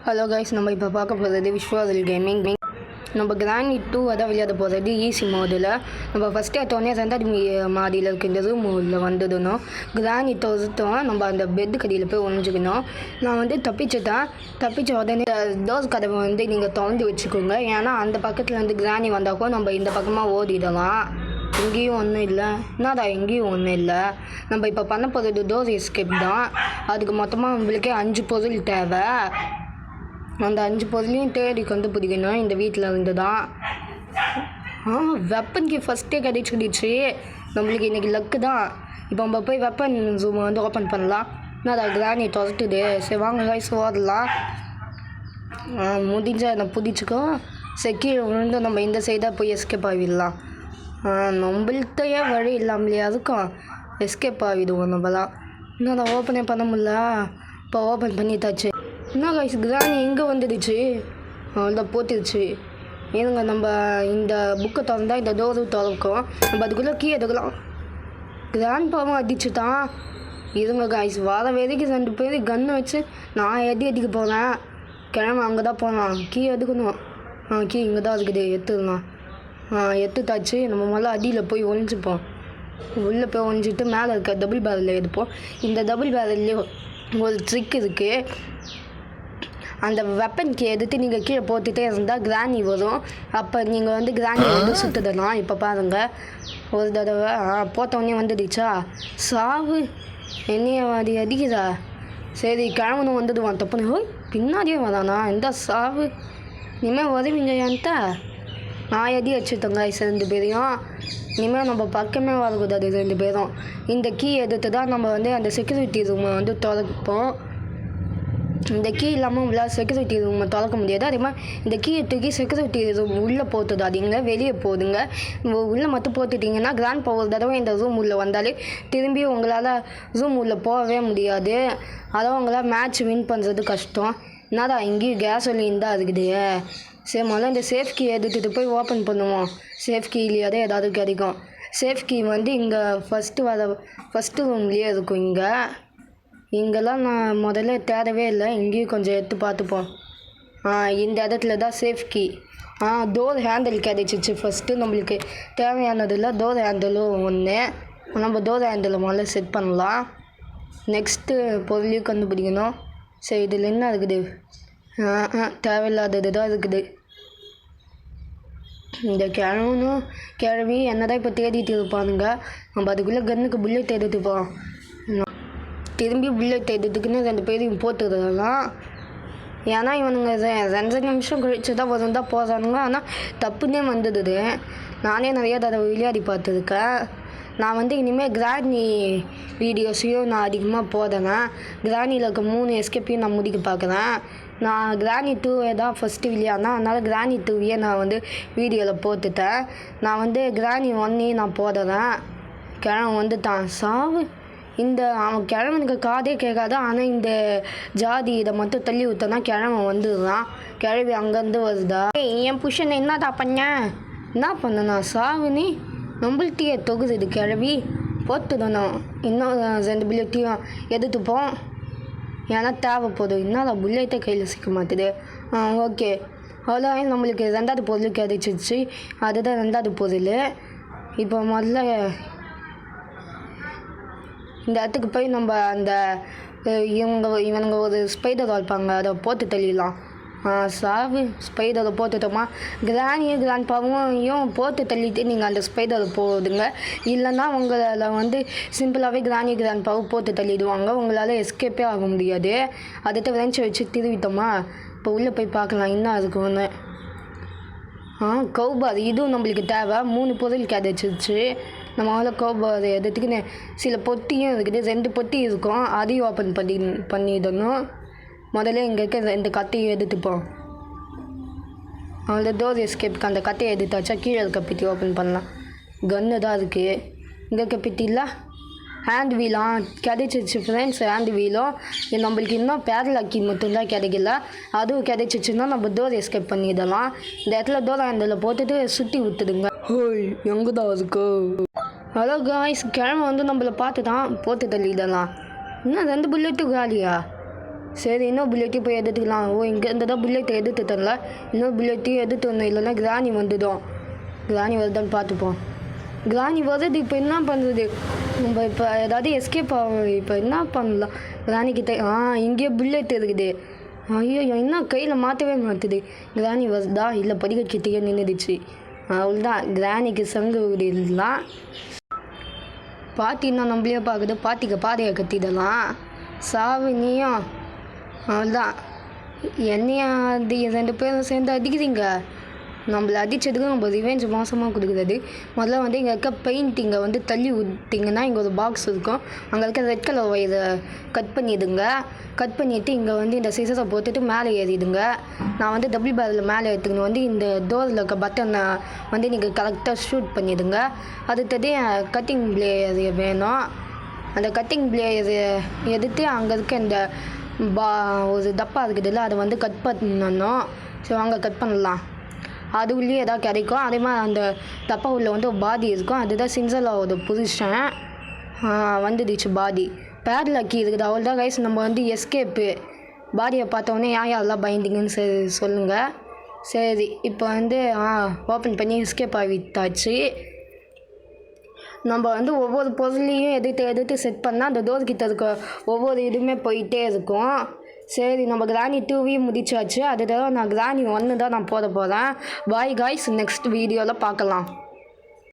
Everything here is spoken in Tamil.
ஹலோ கைஸ், நம்ம இப்போ பார்க்க போகிறது விஸ்வாசல் கேமிங். நம்ம கிரானைட் 2 அதான் விளையாட போகிறது ஈஸி மோடில். நம்ம ஃபஸ்ட்டு எடுத்தோடனே ரெண்டாவது மாடியில் இருக்க இந்த ரூம் உள்ள வந்துடணும். கிரானைட் ஒருத்தோம் நம்ம அந்த பெட்டு கடியில் போய் ஒழிஞ்சிக்கணும். நான் வந்து தப்பிச்ச உடனே டோஸ் கதவை வந்து நீங்கள் திறந்து வச்சுக்கோங்க. ஏன்னா அந்த பக்கத்தில் வந்து கிரானி வந்தாக்கோ நம்ம இந்த பக்கமாக ஓடிடலாம். எங்கேயும் ஒன்றும் இல்லை. என்னடா எங்கேயும் ஒன்றும் இல்லை. நம்ம இப்போ பண்ண போகிறது டோர் எஸ்கேப் தான். அதுக்கு மொத்தமாக நம்மளுக்கே 5 பொருள் தேவை. அந்த 5 பொருளையும் தேடி கண்டுபிடிக்கணும். இந்த வீட்டில் இருந்து தான் வெப்பனுக்கு ஃபஸ்ட்டே கிடைச்சிடுச்சு. நம்மளுக்கு இன்றைக்கி லக்கு தான். இப்போ நம்ம போய் வெப்பன் ரூமை வந்து ஓப்பன் பண்ணலாம். நான் அதை கிரானி துரத்துது. சரி வாங்க கைஸ் ஓடலாம். முடிஞ்சால் என்னை பிடிச்சிக்கோ. கீழே விழுந்து நம்ம இந்த சைடாக போய் எஸ்கேப் ஆகிடலாம். நம்மள்கிட்டயே வழி இல்லாமலையே அதுக்கும் எஸ்கேப் ஆகிடுவோம் நம்மளாம். இன்னும் அதை ஓப்பனே பண்ண முடியல. இப்போ ஓப்பன் பண்ணிட்டாச்சு. என்ன கைஸ், கிரானி எங்கே வந்துடுச்சு? அவ்வளோதான் போட்டுடுச்சு. ஏனுங்க நம்ம இந்த புக்கை திறந்தால் இந்த டோரு திறக்கும். நம்ம அதுக்குள்ளே கீ எடுக்கலாம். கிராண்ட் பாவம் அடிச்சு தான் இருங்க கைஸ். வர வரைக்கும் 2 பேர் கன்னை வச்சு நான் அடிக்க போகிறேன். கிழமை அங்கே தான் போகலாம். கீ எடுக்கணும். கீ இங்கே தான் இருக்குது. எடுத்துடலாம். எடுத்துட்டாச்சு. நம்ம முதல்ல அடியில் போய் ஒழிஞ்சிப்போம். உள்ளே போய் ஒழிஞ்சிட்டு மேலே இருக்க டபுள் பேரலில் எடுப்போம். இந்த டபுள் பேரல்லையே ஒரு ட்ரிக் இருக்குது. அந்த வெப்பனுக்கு எடுத்து நீங்கள் கீழே போட்டுகிட்டே இருந்தால் கிரானி வரும். அப்போ நீங்கள் வந்து கிரானி வந்து சுற்றுதலாம். இப்போ பாருங்கள், ஒரு தடவை போட்டவொடனே வந்துடுச்சா சாவு. என்னைய அடிக்குதா? சரி கிழவனும் வந்துடுவான். தப்புன்னு ஹோய் பின்னாடியே வரானா இந்த சாவு. இனிமேல் வருவீங்க என்கிட்ட. நான் வச்சுட்டோங்க 2 பேரையும். இனிமேல் நம்ம பக்கமே வரக்கூடாது 2 பேரும். இந்த கீ எடுத்து தான் நம்ம வந்து அந்த செக்யூரிட்டி ரூமை வந்து திறப்போம். இந்த கீ இல்லாமல் உங்களால் செக்யூரிட்டி ரூமை திறக்க முடியாது. அதே மாதிரி இந்த கீயை தூக்கி செக்யூரிட்டி ரூம் உள்ளே போட்டுடாதீங்க. வெளியே போதுங்க. உள்ளே மட்டும் போட்டுட்டிங்கன்னா கிராண்ட் பவர் தடவை இந்த ரூம் உள்ளே வந்தாலே திரும்பி உங்களால் ரூம் உள்ளே போகவே முடியாது. அதான் உங்களால் மேட்ச் வின் பண்ணுறது கஷ்டம். என்னடா இங்கேயும் கேஸ் ஒலின்னு தான் இருக்குது. சரி முதல்ல இந்த சேஃப் கீ எடுத்துகிட்டு போய் ஓப்பன் பண்ணுவோம். சேஃப் கீலேயே தான் ஏதாவது கிடைக்கும். சேஃப் கீ வந்து இங்கே ஃபஸ்ட்டு ரூம்லேயே இருக்கும். இங்கெல்லாம் நான் முதல்ல தேடவே இல்லை. இங்கேயும் கொஞ்சம் எடுத்து பார்த்துப்போம். இந்த இடத்துல தான் சேஃப் கீ. டோர் ஹேண்டில் கிடைச்சிச்சு. ஃபஸ்ட்டு நம்மளுக்கு தேவையானதில்லை. டோர் ஹேண்டிலும் ஒன்று. நம்ம டோர் ஹேண்டில் முதல்ல செட் பண்ணலாம். நெக்ஸ்ட்டு பொருளையும் கண்டுபிடிக்கணும். சரி இதில் என்ன இருக்குது? தேவையில்லாதது தான் இருக்குது. இந்த கிழவி என்னதான் இப்போ தேடிட்டு இருப்பானுங்க. நம்ம அதுக்குள்ளே கன்னுக்கு புல்லட் எடுத்துப்போம். திரும்பி புல்லட் எடுத்துக்குன்னு 2 பேரையும் போட்டுடலாம். ஏன்னா இவனுங்க 2 நிமிஷம் கழிச்சு தான் வரும் தான் போகிறானுங்க. ஆனால் தப்புன்னே வந்துடுது. நானே நிறையா தடவை விளையாடி பார்த்துருக்கேன். நான் வந்து இனிமேல் கிரானி வீடியோஸையும் நான் அதிகமாக போடுறேன். கிரானியில் இருக்க 3 எஸ்கேப்பையும் நான் முடிக்க பார்க்குறேன். நான் கிரானி 2 தான் ஃபஸ்ட்டு விளையாடினேன். அதனால் கிரானி 2 நான் வந்து வீடியோவில் போட்டுட்டேன். நான் வந்து கிரானி 1 நான் போடுறேன். கிழவன் வந்துட்டான் சாவு. அவன் கிழவனுக்கு காதே கேட்காது. ஆனால் இந்த ஜாதி இதை மட்டும் தள்ளி ஊற்றனா கிழவன் வந்துடுறான். கிழவி அங்கேருந்து வருதா? என் புருஷனை என்னடா பண்ண? என்ன பண்ணனா சாவு நீ? நம்மள்கிட்டயே தொகுது கிழவி. போட்டுடணும். இன்னும் 2 புல்லட்டையும் எடுத்துப்போம். ஏன்னா தேவைப்போதும். என்னடா புல்லட்டை கையில் சிக்க மாட்டுது. ஓகே அவ்வளோ நம்மளுக்கு 2வது பொருள் கிடைச்சிச்சு. அதுதான் 2வது பொருள். இப்போ முதல்ல இந்த இடத்துக்கு போய் நம்ம அந்த இவனுங்க ஒரு ஸ்பைடர் வளர்ப்பாங்க. அதை போட்டு தள்ளிடலாம். சாவு ஸ்பைடரை போட்டுட்டோமா? கிராண்ட் பாவையும் போட்டு தள்ளிட்டு நீங்கள் அந்த ஸ்பைடரை போடுங்க. இல்லைன்னா உங்களால் வந்து சிம்பிளாகவே கிராண்ட் பாவை போட்டு தள்ளிடுவாங்க. உங்களால் எஸ்கேப்பே ஆக முடியாது. அதை விரைச்சி வச்சு திருவிட்டோமா? இப்போ உள்ளே போய் பார்க்கலாம் என்ன அதுக்கு ஒன்று. கௌபார் இதுவும் நம்மளுக்கு தேவை. 3 பொருள் கிடைச்சிருச்சு. நம்ம முதல்ல கௌபார் எடுத்துக்கின்னு சில பொட்டியும் இருக்குது. 2 பொட்டி இருக்கும். அதையும் ஓப்பன் பண்ணிடணும். முதல்ல இங்கே இருக்க 2 கட்டையும் எடுத்துப்போம். அவ்வளோ டோர் எஸ்கேப்புக்கு அந்த கட்டையை எடுத்தாச்சா கீழே இருக்க பெட்டி ஓப்பன் பண்ணலாம். கன்னு தான் இருக்குது. இங்கே இருக்க பெட்டியில் ஹேண்ட் வீலாம் கிடைச்சிச்சு ஃப்ரெண்ட்ஸ். ஹேண்ட் வீலும் நம்மளுக்கு இன்னும் பேரலாக்கி மட்டும்தான் கிடைக்கல. அதுவும் கிடைச்சிச்சுன்னா நம்ம டோர் எஸ்கேப் பண்ணிடலாம். இந்த இடத்துல டோர் ஹேண்டில் போட்டுட்டு சுற்றி விட்டுடுங்க. ஹோய் எங்கே தான் இருக்கு? ஹலோ காய்ஸ், கிழமை வந்து நம்மளை பார்த்து தான் போட்டு தள்ளிடலாம். இன்னும் 2 புல்லட்டும் காலியா? சரி இன்னொரு புல்லெட்டையும் போய் எடுத்துக்கலாம். ஓ இங்கேருந்து தான் புல்லெட்டை எடுத்து தரல, இன்னொரு புல்லெட்டையும் எடுத்து வரணும், இல்லைன்னா கிராணி வந்துடும். கிராணி வருதான்னு பார்த்துப்போம். கிராணி வருது. இப்போ என்ன பண்ணுறது? நம்ம இப்போ ஏதாவது எஸ்கேப் ஆகும். இப்போ என்ன பண்ணலாம்? கிராணிக்கிட்ட இங்கேயே புல்லெட் இருக்குது. ஐயோ என்ன கையில் மாற்றவே மாற்றுது. கிராணி வருதா? இல்லை படிக்கட்டியே நின்றுடுச்சு. அவ்வளோதான், கிராணிக்கு சங்கு விடலாம். பாட்டி இன்னும் நம்மளையே பார்க்குது. பாட்டிக்கு பாதையை கட்டிடலாம். சாவு நீயும். அவ்வளோதான், என்னையும் அது 2 பேரும் சேர்ந்து அடிக்கிறீங்க. நம்மளை அடித்ததுக்கு நம்ம ரிவெஞ்ச் மோசமாக கொடுக்குறது. முதல்ல வந்து இங்கே இருக்க பெயிண்டிங்கை வந்து தள்ளி விட்டிங்கன்னா இங்கே ஒரு பாக்ஸ் இருக்கும். அங்கே இருக்க ரெட் கலர் ஒயரை கட் பண்ணிடுங்க. கட் பண்ணிவிட்டு இங்கே வந்து இந்த சிசரை போட்டுட்டு மேலே ஏறிடுங்க. நான் வந்து டபுள் பேரில் மேலே எடுத்துக்கணும். வந்து இந்த டோரில் இருக்க பட்டனை வந்து நீங்கள் கரெக்டாக ஷூட் பண்ணிவிடுங்க. அடுத்தது கட்டிங் பிளேயர் வேணும். அந்த கட்டிங் பிளேயர் எடுத்து அங்கே இருக்க இந்த ஒரு டப்பா இருக்குதுல்ல, அதை வந்து கட் பண்ணணும். ஸோ அங்கே கட் பண்ணலாம். அது உள்ளே எதாவது கிடைக்கும். அதே மாதிரி அந்த டப்பா உள்ள வந்து ஒரு பாடி இருக்கும். அதுதான் சின்சலாவோட புருஷன். வந்துடுச்சு பாடி. பேட்லாக்கி இருக்குது. அவ்வளோதான் கைஸ், நம்ம வந்து எஸ்கேப்பு. பாடியை பார்த்தோன்னே யாரெல்லாம் பயந்தீங்கன்னு சொல்லுங்கள். சரி இப்போ வந்து ஓப்பன் பண்ணி எஸ்கேப் ஆகிட்டாச்சு. நம்ம வந்து ஒவ்வொரு பொருளையும் எதிர்த்து செட் பண்ணால் அந்த டோர் கிட்ட இருக்க ஒவ்வொரு இதுவுமே போயிட்டே இருக்கும். சரி நம்ம கிராணி 2 முடிச்சாச்சு. அதுதான் நான் கிராணி 1 தான் நான் போட போகிறேன். பாய் காய்ஸ், நெக்ஸ்ட் வீடியோவில் பார்க்கலாம்.